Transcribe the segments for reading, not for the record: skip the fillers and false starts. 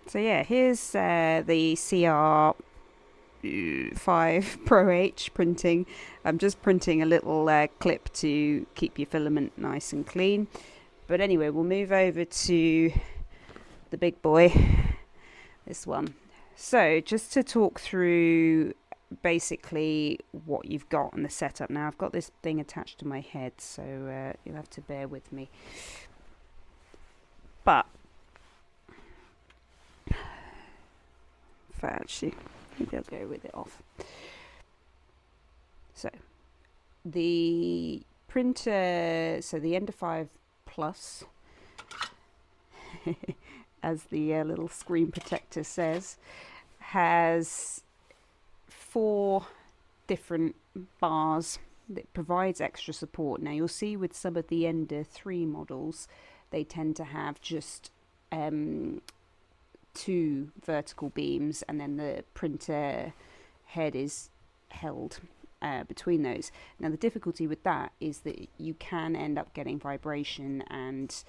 So yeah, here's the CR5 Pro H printing. I'm just printing a little clip to keep your filament nice and clean. But anyway, we'll move over to the big boy, this one. So just to talk through basically what you've got in the setup. Now I've got this thing attached to my head, so you'll have to bear with me. But actually, maybe I'll go with it off. So the printer, so the Ender 5 Plus, as the little screen protector says, has 4 different bars that provides extra support. Now you'll see with some of the Ender 3 models, they tend to have just 2 vertical beams, and then the printer head is held between those. Now the difficulty with that is that you can end up getting vibration, and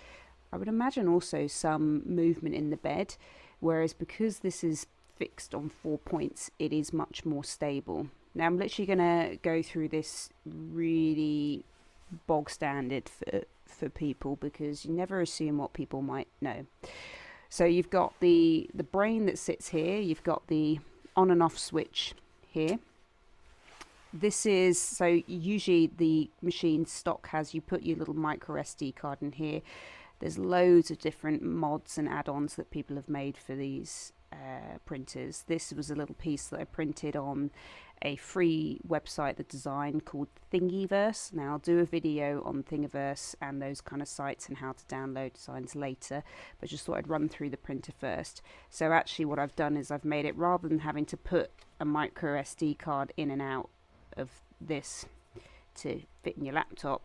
I would imagine also some movement in the bed, whereas because this is fixed on 4 points, it is much more stable. Now I'm literally going to go through this really bog standard for people, because you never assume what people might know. So you've got the brain that sits here, you've got the on and off switch here. This is, so usually the machine stock has, you put your little micro SD card in here. There's loads of different mods and add-ons that people have made for these printers. This was a little piece that I printed on a free website that designed called Thingiverse. Now I'll do a video on Thingiverse and those kind of sites and how to download designs later, but just thought I'd run through the printer first. So actually what I've done is I've made it, rather than having to put a micro SD card in and out of this to fit in your laptop,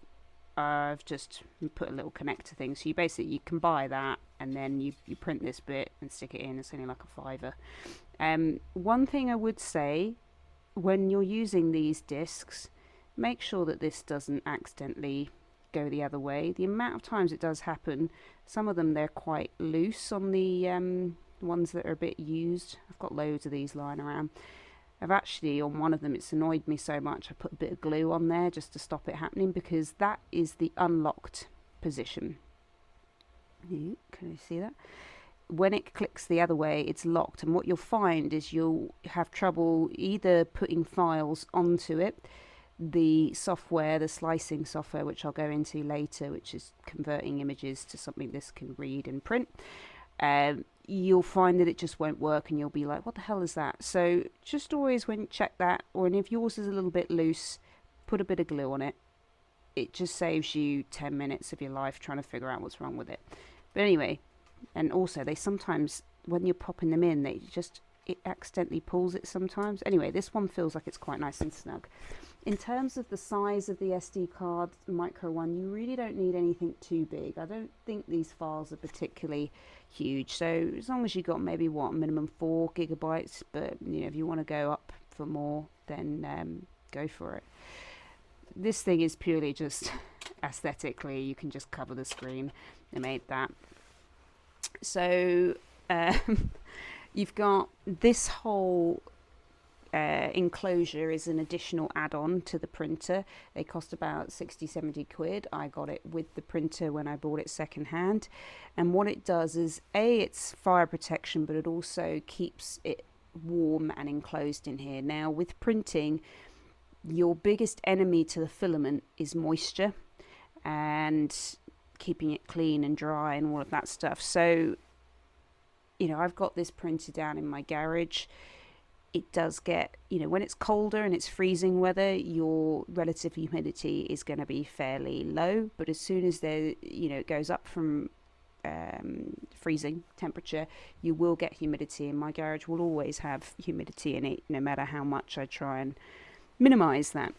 I've just put a little connector thing. So you can buy that, and then you print this bit and stick it in. It's only like a £5. One thing I would say, when you're using these discs, make sure that this doesn't accidentally go the other way. The amount of times it does happen, some of them they're quite loose on the ones that are a bit used. I've got loads of these lying around. I've actually, on one of them, it's annoyed me so much, I put a bit of glue on there just to stop it happening, because that is the unlocked position. Can you see that? When it clicks the other way, it's locked, and what you'll find is you'll have trouble either putting files onto it, the software, the slicing software, which I'll go into later, which is converting images to something this can read and print. You'll find that it just won't work, and you'll be like, what the hell is that? So just always, when you check that, or if yours is a little bit loose, put a bit of glue on it. It just saves you 10 minutes of your life trying to figure out what's wrong with it. But anyway, and also they sometimes, when you're popping them in, it accidentally pulls it sometimes. Anyway, this one feels like it's quite nice and snug. In terms of the size of the SD card, micro one, you really don't need anything too big. I don't think these files are particularly huge. So as long as you've got maybe minimum 4 gigabytes, but if you want to go up for more, then go for it. This thing is purely just aesthetically, you can just cover the screen. They made that. So you've got this whole enclosure is an additional add-on to the printer. They cost about 60-70 quid. I got it with the printer when I bought it second hand, and what it does is it's fire protection, but it also keeps it warm and enclosed in here. Now with printing, your biggest enemy to the filament is moisture and keeping it clean and dry and all of that stuff. So I've got this printer down in my garage. It does get, when it's colder and it's freezing weather, your relative humidity is going to be fairly low. But as soon as it goes up from freezing temperature, you will get humidity. And my garage will always have humidity in it, no matter how much I try and minimize that.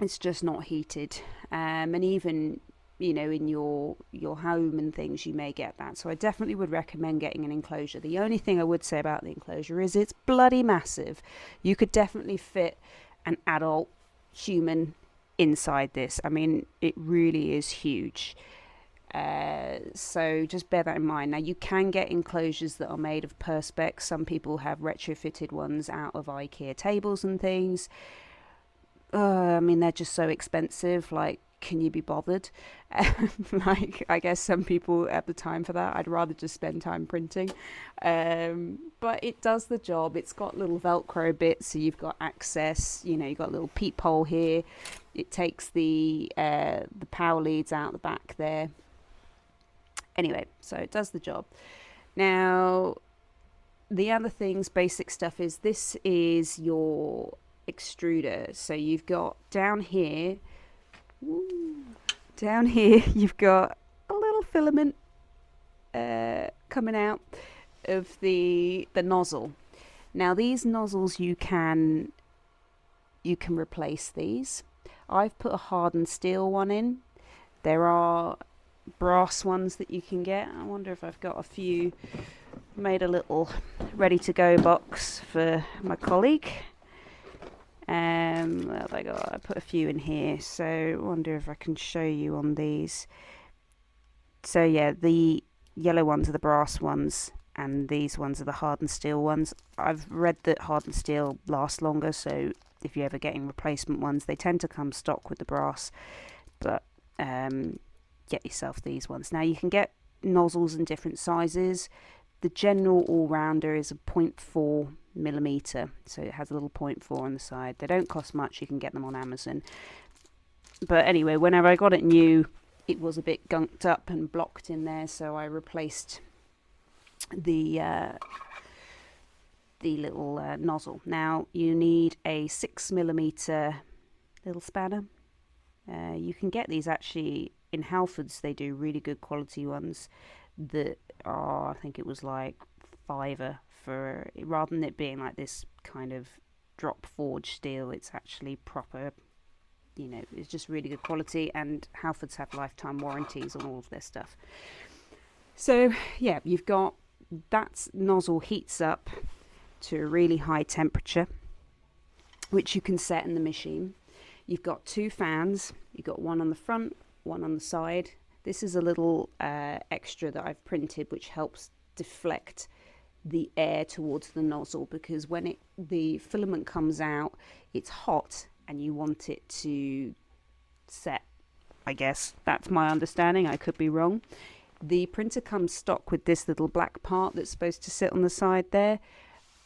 It's just not heated. And even in your home and things, you may get that. So I definitely would recommend getting an enclosure. The only thing I would say about the enclosure is it's bloody massive. You could definitely fit an adult human inside this. I mean, it really is huge. So just bear that in mind. Now you can get enclosures that are made of perspex. Some people have retrofitted ones out of IKEA tables and things. I mean, they're just so expensive. Like, can you be bothered? Like, I guess some people have the time for that. I'd rather just spend time printing. But it does the job. It's got little Velcro bits, so you've got access. You know, you've got a little peephole here. It takes the power leads out the back there. Anyway, so it does the job. Now, the other things, basic stuff, is this is your extruder. So you've got down here, you've got a little filament coming out of the nozzle. Now these nozzles, you can replace these. I've put a hardened steel one in. There are brass ones that you can get. I wonder if I've got a few. Made a little ready to go box for my colleague. What have I got? I put a few in here, so I wonder if I can show you on these. So yeah, the yellow ones are the brass ones, and these ones are the hardened steel ones. I've read that hardened steel lasts longer, so if you're ever getting replacement ones, they tend to come stock with the brass, but get yourself these ones. Now you can get nozzles in different sizes. The general all-rounder is a 0.4 millimeter, so it has a little 0.4 on the side. They don't cost much. You can get them on Amazon. But anyway, whenever I got it new, it was a bit gunked up and blocked in there, so I replaced the little nozzle. Now you need a 6 millimeter little spanner. You can get these actually in Halfords. They do really good quality ones that are, I think it was like £5 for, rather than it being like this kind of drop forged steel, it's actually proper, you know, it's just really good quality, and Halfords have lifetime warranties on all of their stuff. So yeah, you've got that nozzle heats up to a really high temperature, which you can set in the machine. You've got two fans. You've got one on the front, one on the side. This is a little extra that I've printed, which helps deflect the air towards the nozzle, because when the filament comes out, it's hot and you want it to set. I guess that's my understanding. I could be wrong. The printer comes stock with this little black part that's supposed to sit on the side there.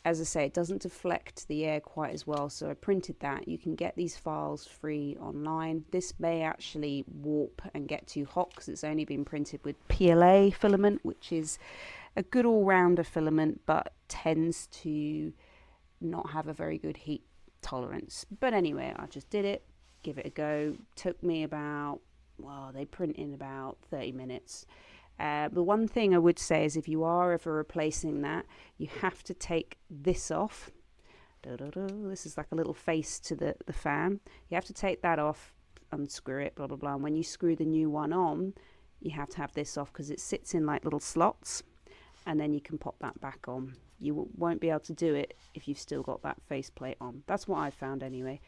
As I say, it doesn't deflect the air quite as well, so I printed that. You can get these files free online. This may actually warp and get too hot because it's only been printed with PLA filament, which is a good all-rounder filament, but tends to not have a very good heat tolerance. But anyway, I just did it, give it a go. Took me about, well, they print in about 30 minutes. The one thing I would say is if you are ever replacing that, you have to take this off. This is like a little face to the fan. You have to take that off, unscrew it, blah, blah, blah. And when you screw the new one on, you have to have this off because it sits in like little slots, and then you can pop that back on. You won't be able to do it if you've still got that faceplate on. That's what I found anyway.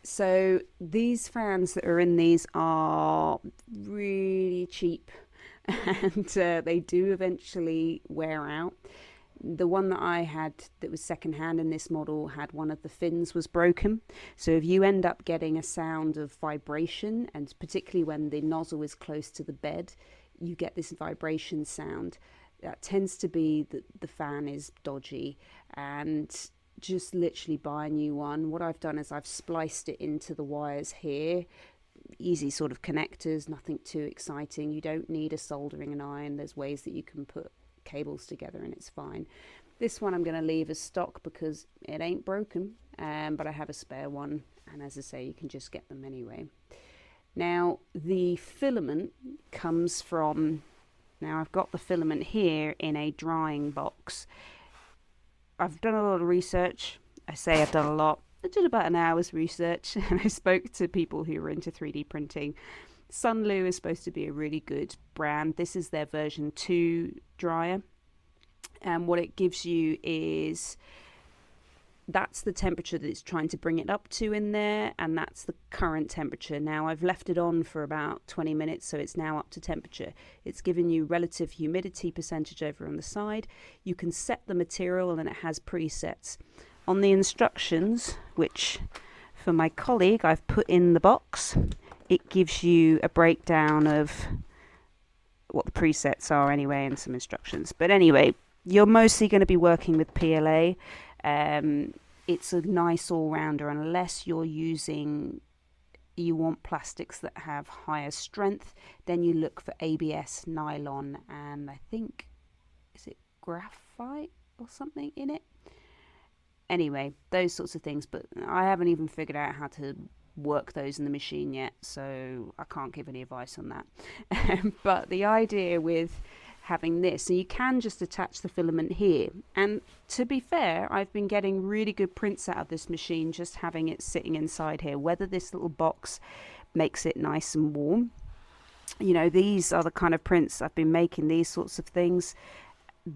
So these fans that are in these are really cheap, and they do eventually wear out. The one that I had that was secondhand in this model had one of the fins was broken. So if you end up getting a sound of vibration, and particularly when the nozzle is close to the bed, you get this vibration sound. That tends to be that the fan is dodgy, and just literally buy a new one. What I've done is I've spliced it into the wires here. Easy sort of connectors, nothing too exciting. You don't need a soldering iron. There's ways that you can put cables together and it's fine. This one I'm going to leave as stock because it ain't broken, but I have a spare one, and as I say, you can just get them anyway. Now the filament comes from, now I've got the filament here in a drying box. I've done a lot of research. I say I've done a lot. I did about an hour's research, and I spoke to people who were into 3D printing. Sunlu is supposed to be a really good brand. This is their version 2 dryer. And what it gives you is that's the temperature that it's trying to bring it up to in there, and that's the current temperature. Now I've left it on for about 20 minutes, so it's now up to temperature. It's given you relative humidity percentage over on the side. You can set the material, and it has presets. On the instructions, which for my colleague I've put in the box, it gives you a breakdown of what the presets are anyway, and some instructions. But anyway, you're mostly going to be working with PLA. It's a nice all-rounder, unless you want plastics that have higher strength, then you look for ABS, nylon, and I think, is it graphite or something in it? Anyway, those sorts of things, but I haven't even figured out how to work those in the machine yet, so I can't give any advice on that. But the idea with having this, so you can just attach the filament here, and to be fair, I've been getting really good prints out of this machine just having it sitting inside here. Whether this little box makes it nice and warm, you know, these are the kind of prints I've been making, these sorts of things.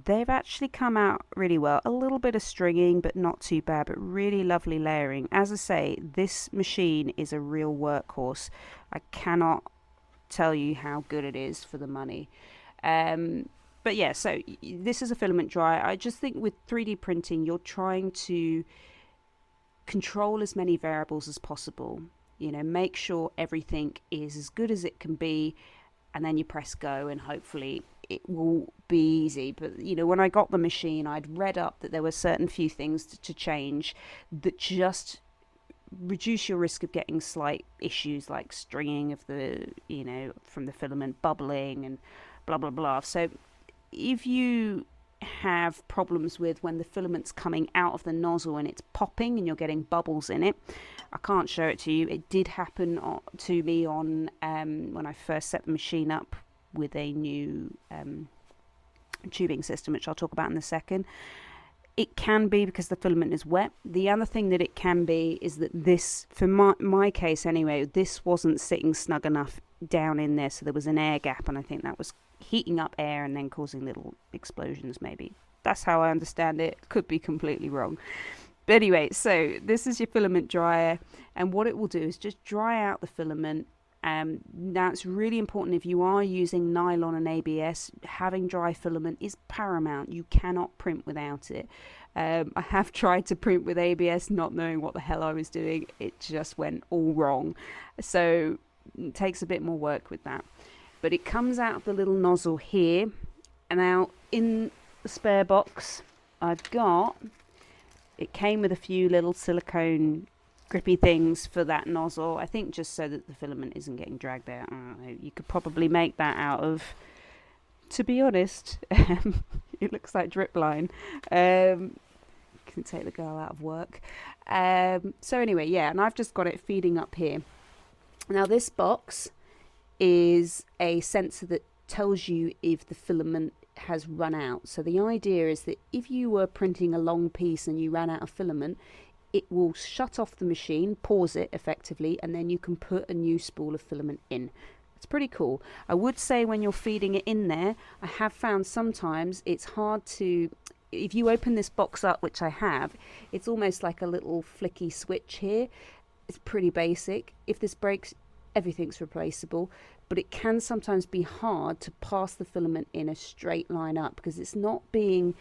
They've actually come out really well. A little bit of stringing, but not too bad, but really lovely layering. As I say, this machine is a real workhorse. I cannot tell you how good it is for the money. But yeah, so this is a filament dryer. I just think with 3D printing, you're trying to control as many variables as possible. You know, make sure everything is as good as it can be, and then you press go, and hopefully it will be easy. But you know, when I got the machine, I'd read up that there were certain few things to change that just reduce your risk of getting slight issues like stringing of the, you know, from the filament, bubbling and blah blah blah. So if you have problems with when the filament's coming out of the nozzle and it's popping and you're getting bubbles in it, I can't show it to you. It did happen to me on when I first set the machine up with a new tubing system, which I'll talk about in a second. It can be because the filament is wet. The other thing that it can be is that this, for my case anyway, this wasn't sitting snug enough down in there, so there was an air gap, and I think that was heating up air and then causing little explosions maybe. That's how I understand it. Could be completely wrong. But anyway, so this is your filament dryer, and what it will do is just dry out the filament. Now it's really important, if you are using nylon and ABS, having dry filament is paramount. You cannot print without it. I have tried to print with ABS not knowing what the hell I was doing. It just went all wrong. So it takes a bit more work with that. But it comes out of the little nozzle here, and now in the spare box I've got, it came with a few little silicone grippy things for that nozzle, I think just so that the filament isn't getting dragged out. I don't know, you could probably make that out of, to be honest, it looks like drip line. Can take the girl out of work. So anyway, yeah, and I've just got it feeding up here. Now this box is a sensor that tells you if the filament has run out. So the idea is that if you were printing a long piece and you ran out of filament, it will shut off the machine, pause it effectively, and then you can put a new spool of filament in. It's pretty cool. I would say when you're feeding it in there, I have found sometimes it's hard to, if you open this box up, which I have, it's almost like a little flicky switch here. It's pretty basic. If this breaks, everything's replaceable, but it can sometimes be hard to pass the filament in a straight line up because it's not being,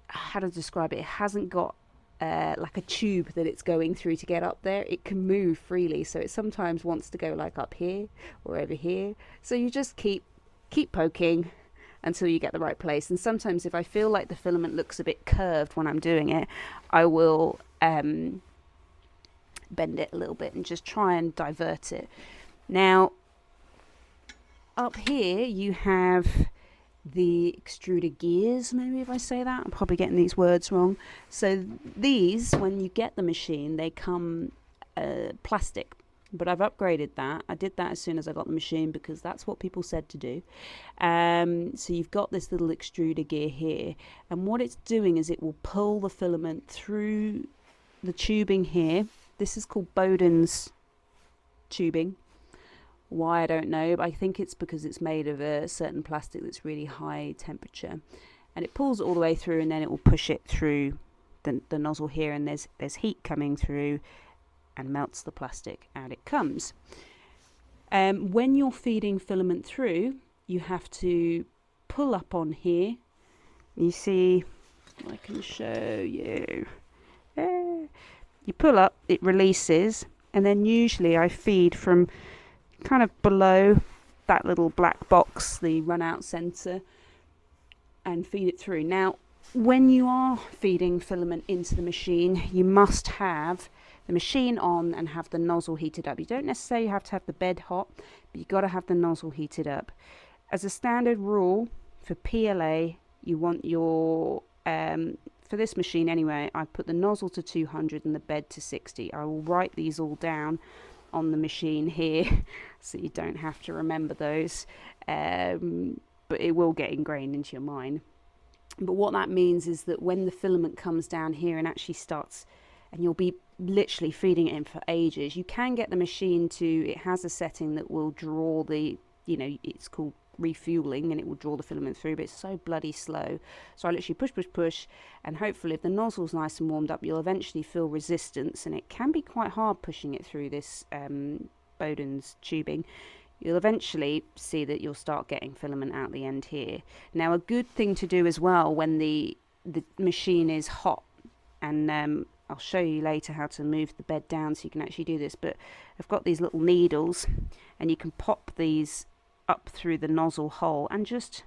how to describe it, it hasn't got like a tube that it's going through to get up there. It can move freely, so it sometimes wants to go like up here or over here. So you just keep poking until you get the right place. And sometimes if I feel like the filament looks a bit curved when I'm doing it, I will bend it a little bit and just try and divert it. Now up here you have the extruder gears, maybe if I say that, I'm probably getting these words wrong. So these, when you get the machine, they come plastic, but I've upgraded that. I did that as soon as I got the machine because that's what people said to do. So you've got this little extruder gear here, and what it's doing is it will pull the filament through the tubing here. This is called Bowden's tubing. Why, I don't know, but I think it's because it's made of a certain plastic that's really high temperature, and it pulls it all the way through, and then it will push it through the nozzle here, and there's heat coming through and melts the plastic. Out it comes. When you're feeding filament through, you have to pull up on here. You see, I can show you. You pull up, it releases, and then usually I feed from kind of below that little black box, the run out sensor, and feed it through. Now, when you are feeding filament into the machine, you must have the machine on and have the nozzle heated up. You don't necessarily have to have the bed hot, but you've got to have the nozzle heated up. As a standard rule for PLA, you want your for this machine anyway, I put the nozzle to 200 and the bed to 60. I will write these all down on the machine here so you don't have to remember those, but it will get ingrained into your mind. But what that means is that when the filament comes down here and actually starts, and you'll be literally feeding it in for ages, you can get the machine to, it has a setting that will draw the, it's called refueling, and it will draw the filament through, but it's so bloody slow. So I literally push, and hopefully if the nozzle's nice and warmed up, you'll eventually feel resistance, and it can be quite hard pushing it through this Bowden's tubing. You'll eventually see that you'll start getting filament out the end here. Now, a good thing to do as well when the machine is hot, and I'll show you later how to move the bed down so you can actually do this, but I've got these little needles, and you can pop these up through the nozzle hole and just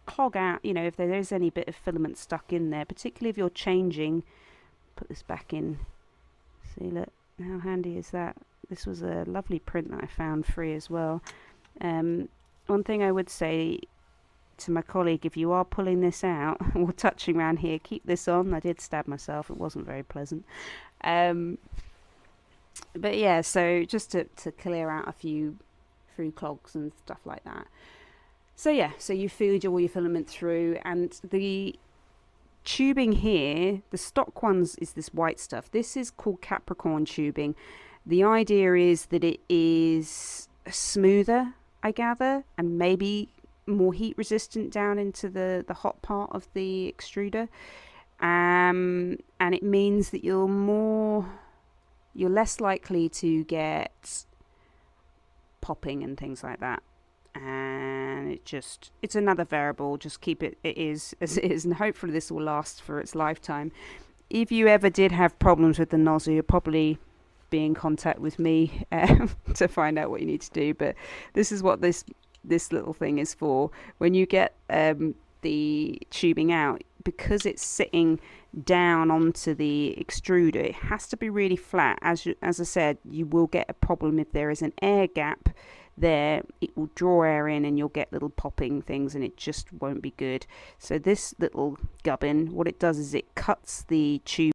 clog out, if there is any bit of filament stuck in there, particularly if you're changing. Put this back in. See, look, how handy is that? This was a lovely print that I found free as well. One thing I would say to my colleague, if you are pulling this out or touching around here, keep this on. I did stab myself, it wasn't very pleasant. But yeah, so just to clear out a few through clogs and stuff like that. So yeah, so you feed all your filament through, and the tubing here, the stock ones, is this white stuff. This is called Capricorn tubing. The idea is that it is smoother, I gather, and maybe more heat resistant down into the hot part of the extruder, and it means that you're less likely to get popping and things like that. And it's another variable. Just keep it is as it is, and hopefully this will last for its lifetime. If you ever did have problems with the nozzle, you'll probably be in contact with me to find out what you need to do. But this is what this little thing is for. When you get the tubing out, because it's sitting down onto the extruder, it has to be really flat. As I said, you will get a problem if there is an air gap there. It will draw air in and you'll get little popping things, and it just won't be good. So this little gubbin, what it does is it cuts the tube